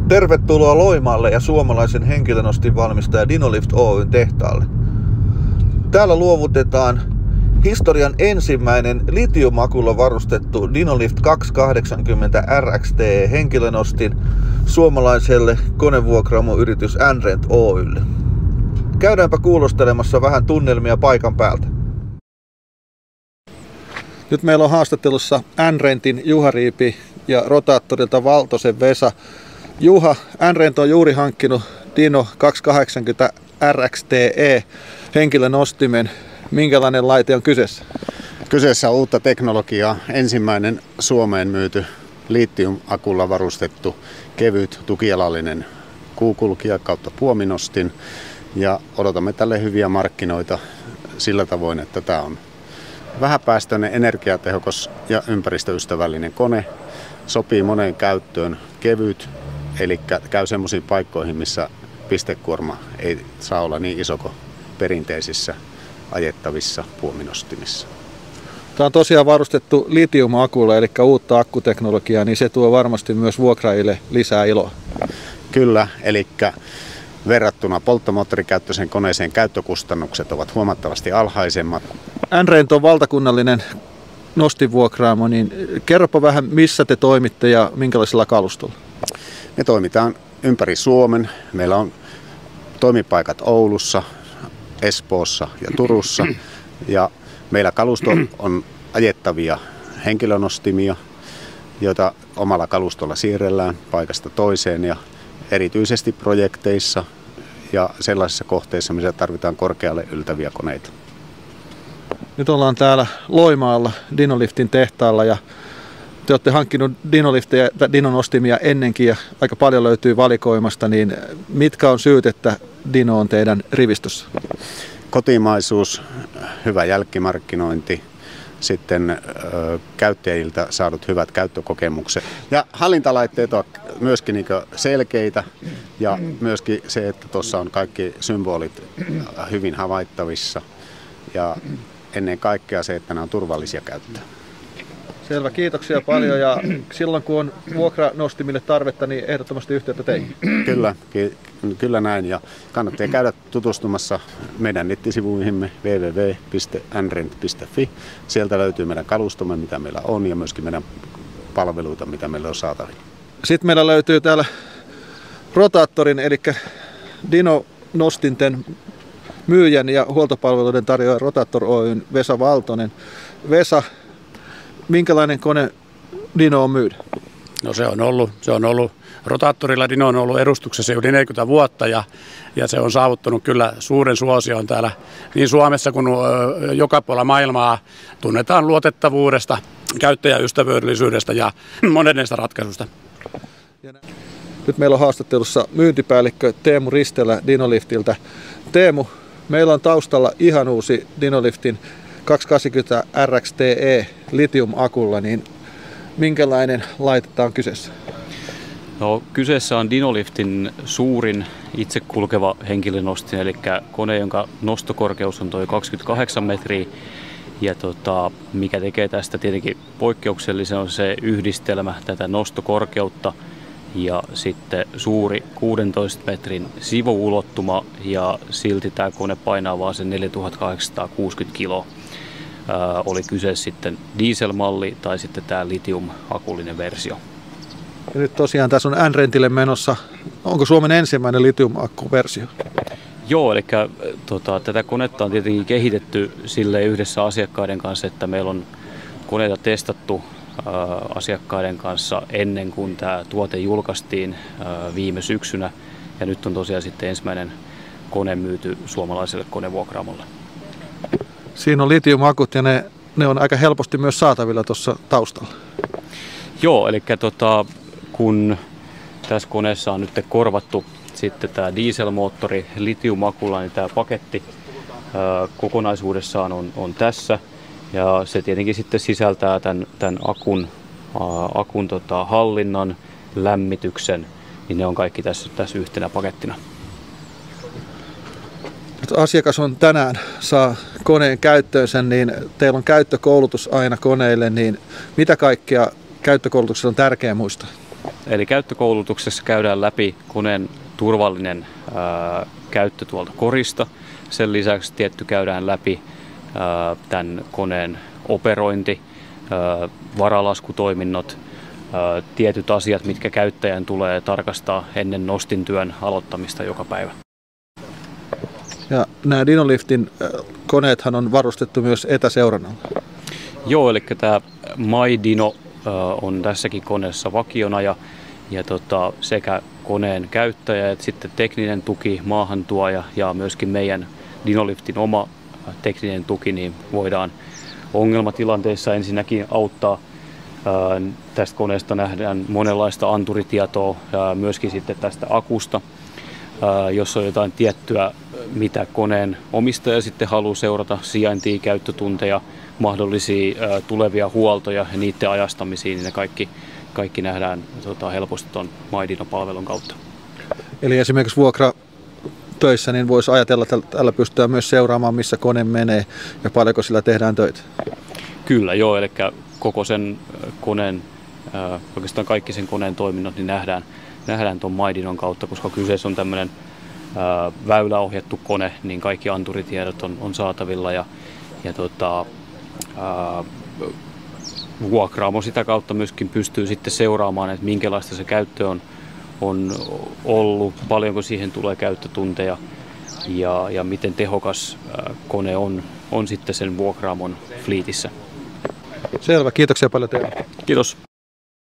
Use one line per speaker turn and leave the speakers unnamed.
Tervetuloa Loimaalle ja suomalaisen henkilönostin valmistaja Dinolift Oyn tehtaalle. Täällä luovutetaan historian ensimmäinen litiumakulla varustettu Dinolift 280 RXT henkilönostin suomalaiselle konevuokraamoyritys NRent Oylle. Käydäänpä kuulostelemassa vähän tunnelmia paikan päältä. Nyt meillä on haastattelussa NRentin Juha Riipi ja rotaattorilta Valtosen Vesa. Juha, NRent on juuri hankkinut Dino 280 RXTE henkilönostimen. Minkälainen laite on kyseessä?
Kyseessä on uutta teknologiaa. Ensimmäinen Suomeen myyty litiumakulla varustettu kevyt tukialallinen kuukulkija kautta puominostin. Ja odotamme tälle hyviä markkinoita sillä tavoin, että tämä on vähäpäästöinen, energiatehokas ja ympäristöystävällinen kone. Sopii moneen käyttöön, kevyt, eli käy semmoisiin paikkoihin, missä pistekuorma ei saa olla niin iso kuin perinteisissä ajettavissa puominostimissa.
Tämä on tosiaan varustettu litiumakulla, eli uutta akkuteknologiaa, niin se tuo varmasti myös vuokraajille lisää iloa.
Kyllä, eli verrattuna polttomoottorikäyttöisen koneeseen käyttökustannukset ovat huomattavasti alhaisemmat.
NRent on valtakunnallinen nostinvuokraamo, niin kerropa vähän, missä te toimitte ja minkälaisella kalustolla?
Me toimitaan ympäri Suomen. Meillä on toimipaikat Oulussa, Espoossa ja Turussa. Ja meillä kalusto on ajettavia henkilönostimia, joita omalla kalustolla siirrellään paikasta toiseen ja erityisesti projekteissa ja sellaisissa kohteissa, missä tarvitaan korkealle yltäviä koneita.
Nyt ollaan täällä Loimaalla Dinoliftin tehtaalla ja te olette hankkinut Dinolifteja, Dinonostimia ennenkin ja aika paljon löytyy valikoimasta, niin mitkä on syyt, että Dino on teidän rivistössä?
Kotimaisuus, hyvä jälkimarkkinointi, sitten käyttäjiltä saadut hyvät käyttökokemukset. Ja hallintalaitteet ovat myöskin niin selkeitä ja myöskin se, että tuossa on kaikki symbolit hyvin havaittavissa ja ennen kaikkea se, että nämä on turvallisia käyttää.
Selvä, kiitoksia paljon ja silloin kun on vuokranostimille tarvetta, niin ehdottomasti yhteyttä teihin.
Kyllä näin ja kannattaa käydä tutustumassa meidän nettisivuihimme www.nrent.fi. Sieltä löytyy meidän kalustomme, mitä meillä on ja myöskin meidän palveluita, mitä meillä on saatavilla. Sitten
meillä löytyy täällä rotaattorin eli Dino-nostinten myyjän ja huoltopalveluiden tarjoaja Rotaattor Oyn Vesa Valtonen. Vesa, minkälainen kone Dino on myydä?
No se on ollut rotaattorilla Dino on ollut edustuksessa yli 40 vuotta ja se on saavuttanut kyllä suuren suosion täällä niin Suomessa kuin joka puolella maailmaa. Tunnetaan luotettavuudesta, käyttäjäystävällisyydestä ja modernista ratkaisusta.
Nyt meillä on haastattelussa myyntipäällikkö Teemu Ristelä Dinoliftiltä. Teemu, meillä on taustalla ihan uusi Dinoliftin 280 RXTE litiumakulla, niin minkälainen laite tämä on kyseessä?
No, kyseessä on Dinoliftin suurin itse kulkeva henkilönostin, eli kone, jonka nostokorkeus on toi 28 metriä. Ja mikä tekee tästä tietenkin poikkeuksellisen on se yhdistelmä tätä nostokorkeutta ja sitten suuri 16 metrin sivuulottuma ja silti tämä kone painaa vaan sen 4860 kiloa. Oli kyseessä sitten dieselmalli tai sitten tämä litiumakullinen versio.
Ja nyt tosiaan tässä on NRentille menossa. Onko Suomen ensimmäinen litiumakkuversio?
Joo, eli tätä konetta on tietenkin kehitetty sille yhdessä asiakkaiden kanssa, että meillä on koneita testattu asiakkaiden kanssa ennen kuin tämä tuote julkaistiin viime syksynä. Ja nyt on tosiaan sitten ensimmäinen kone myyty suomalaiselle konevuokraamolle.
Siinä on litiumakut ja ne on aika helposti myös saatavilla tuossa taustalla.
Joo, eli kun tässä koneessa on nyt korvattu sitten tämä dieselmoottori litiumakulla, niin tämä paketti kokonaisuudessaan on tässä. Ja se tietenkin sitten sisältää tämän akun hallinnan, lämmityksen, niin ne on kaikki tässä yhtenä pakettina.
Asiakas on tänään saa koneen käyttöönsä, niin teillä on käyttökoulutus aina koneille, niin mitä kaikkea käyttökoulutuksessa on tärkeää muistaa?
Eli käyttökoulutuksessa käydään läpi koneen turvallinen käyttö tuolta korista. Sen lisäksi käydään läpi tämän koneen operointi, varalaskutoiminnot, tietyt asiat, mitkä käyttäjän tulee tarkastaa ennen nostintyön aloittamista joka päivä.
Ja nämä Dinoliftin koneethan on varustettu myös etäseurannalla.
Joo, eli tämä MyDino on tässäkin koneessa vakiona ja sekä koneen käyttäjä että sitten tekninen tuki, maahantuoja ja myöskin meidän Dinoliftin oma tekninen tuki, niin voidaan ongelmatilanteissa ensinnäkin auttaa. Tästä koneesta nähdään monenlaista anturitietoa, myöskin sitten tästä akusta, jos on jotain tiettyä, mitä koneen omistaja sitten haluaa seurata, sijaintia, käyttötunteja, mahdollisia tulevia huoltoja ja niiden ajastamisia, niin ne kaikki nähdään helposti tuon MyDino-palvelun kautta.
Eli esimerkiksi vuokratöissä niin voisi ajatella, että tällä pystytään myös seuraamaan, missä kone menee ja paljonko sillä tehdään töitä.
Kyllä, joo, eli koko sen koneen, oikeastaan kaikki sen koneen toiminnot niin nähdään tuon MyDinon kautta, koska kyseessä on tämmöinen väyläohjattu kone, niin kaikki anturitiedot on saatavilla ja vuokraamo sitä kautta myöskin pystyy sitten seuraamaan, että minkälaista se käyttö on ollut, paljonko siihen tulee käyttötunteja ja miten tehokas kone on sitten sen vuokraamon fliitissä.
Selvä, kiitoksia paljon teille.
Kiitos.